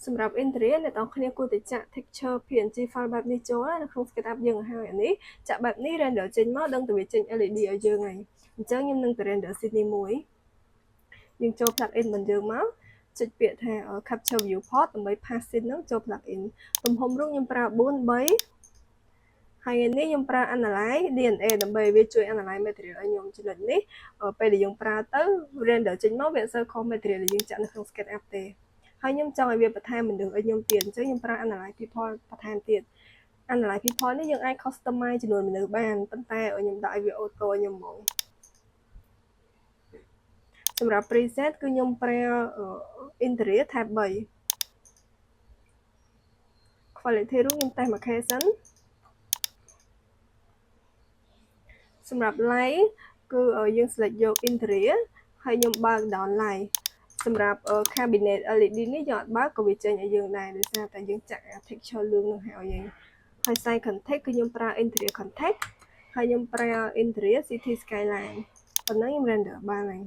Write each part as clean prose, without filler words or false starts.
សម្រាប់ interior អ្នកទាំងគ្នាគួរតែចាក់ texture PNG file បែបនេះចូលនៅក្នុង SketchUp យើងហើយអានេះចាក់បែបនេះ render ចេញមកដឹងតែវាចេញ LED ឲ្យយើងហើយអញ្ចឹងខ្ញុំនឹងទៅ render scene នេះមួយយើងចូល plugin របស់យើងមកចុចពាក្យថា capture viewport ដើម្បី pass scene ហ្នឹងចូល plugin ទំហំរូបខ្ញុំប្រើ 4:3 ហើយនេះខ្ញុំប្រើ Analyze DNA ដើម្បីវាជួយ Analyze material ឲ្យខ្ញុំចំណុចនេះពេលដែលយើងប្រើទៅ render ចេញមកវាអត់សូវខុស material ដែលយើងចាក់នៅក្នុង SketchUp ទេហើយខ្ញុំចង់ឲ្យវាបន្ថែមមនុស្សឲ្យខ្ញុំទៀតអញ្ចឹងខ្ញុំប្រើ Analyze people បន្ថែមទៀត Analyze people នេះយើងអាច customize ចំនួនមនុស្សបានប៉ុន្តែខ្ញុំដាក់ឲ្យវា auto ខ្ញុំហ្មងសម្រាប់ preset គឺខ្ញុំប្រើ interior tab 3 quality រូបខ្ញុំតេស្តមួយខែសិនសម្រាប់ light គឺយើង select យក interior ហើយខ្ញុំបើក down light សម្រាប់ cabinet LED នេះយើងអត់បើកក៏វាចេញឲ្យយើងដែរដោយសារតែយើងចាក់ texture លឿងនឹងឲ្យយើងហើយ size context គឺខ្ញុំប្រើ interior context ហើយខ្ញុំប្រើ interior city skyline ប៉ុណ្ណឹងខ្ញុំ render បានហើយ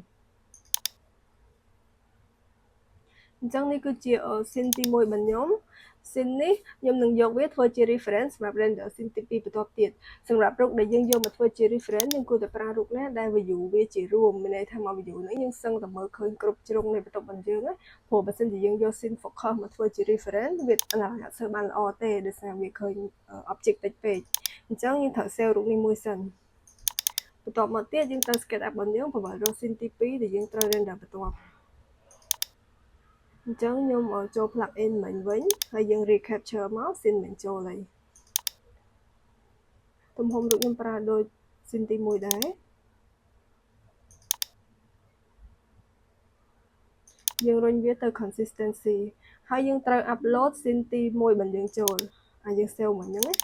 អញ្ចឹងនេះគឺជា scene ទី1របស់ខ្ញុំ scene នេះខ្ញុំនឹងយកវាធ្វើជា reference សម្រាប់ render scene ទី2បន្ទាប់ទៀតសម្រាប់រូបដែលយើងយកមកធ្វើជា reference យើងគួរតែប្រើរូបណាដែល view វាជារួមមានន័យថាមក view នេះយើងសឹងតែមើលឃើញគ្រប់ជ្រុងនៃបន្ទប់របស់យើងណាព្រោះបើសិនជាយើងយក scene focus មកធ្វើជា reference វាអត់សូវបានល្អទេដោយសារវាឃើញ object តិចពេកអញ្ចឹងយើងត្រូវ save រូបនេះមួយសិនបន្ទាប់មកទៀតយើងត្រូវ SketchUp របស់យើងប្រវត្តិរក scene ទី2ដែលយើងត្រូវ render បន្ទាប់អញ្ចឹងខ្ញុំចូល plugin មិញវិញហើយយើង recapture មក scene មិញចូលហើយទំហំរូបខ្ញុំប្រើដូច scene ទី1ដែរយើងរុញវាទៅ consistency ហើយយើងត្រូវ upload scene ទី1របស់យើងចូលហើយយើង save មកហ្នឹងណា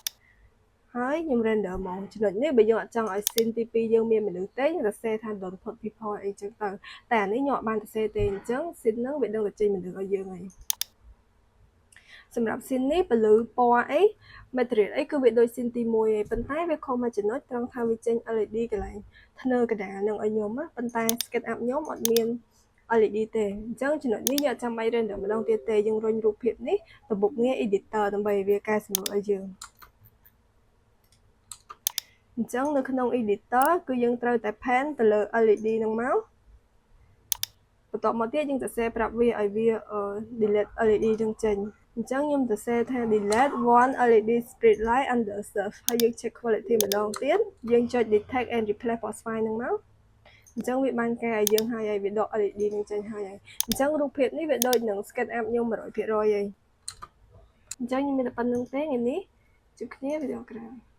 ហើយខ្ញុំ render មកចំណុចនេះបើយើងអត់ចង់ឲ្យ scene ទី2យើងមានមនុស្សទេយើងសរសេរថា don't put people អីចឹងទៅតែអានេះខ្ញុំអត់បានសរសេរទេអញ្ចឹង scene ហ្នឹងវាដឹងតែចេញមនុស្សឲ្យយើងហើយសម្រាប់ scene នេះពលឺពណ៌អី material អីគឺវាដូច scene ទី1ឯងប៉ុន្តែវាខុសមួយចំណុចត្រង់ថាវាចេញ LED កន្លែងធ្នើកណ្ដាលនឹងឲ្យខ្ញុំណាប៉ុន្តែ SketchUp ខ្ញុំអត់មាន LED ទេអញ្ចឹងចំណុចនេះយើងអត់ចាំបាច់ render ម្ដងទៀតទេយើងរុញរូបភាពនេះទៅមុខងារ editor ដើម្បីឲ្យវាកែសម្រួលឲ្យយើងអញ្ចឹងនៅក្នុង editor គឺយើងត្រូវតែ pan ទៅលើ LED ហ្នឹងមកបន្ទាប់មកទៀតយើងសរសេរប្រាប់វាឲ្យវា delete LED ហ្នឹងចេញអញ្ចឹងខ្ញុំសរសេរថា delete one LED street light under surf ហើយយើង check quality ម្ដងទៀតយើងចុច detect and replace post file ហ្នឹងមកអញ្ចឹងវាបានកែឲ្យយើងហើយវាដក LED នឹងចេញហើយអញ្ចឹងរូបភាពនេះវាដូចនឹង SketchUp ខ្ញុំ 100% ហើយអញ្ចឹងខ្ញុំមានតែប៉ុណ្្នឹងទេថ្ងៃនេះជួបគ្នាវីដេអូក្រោយ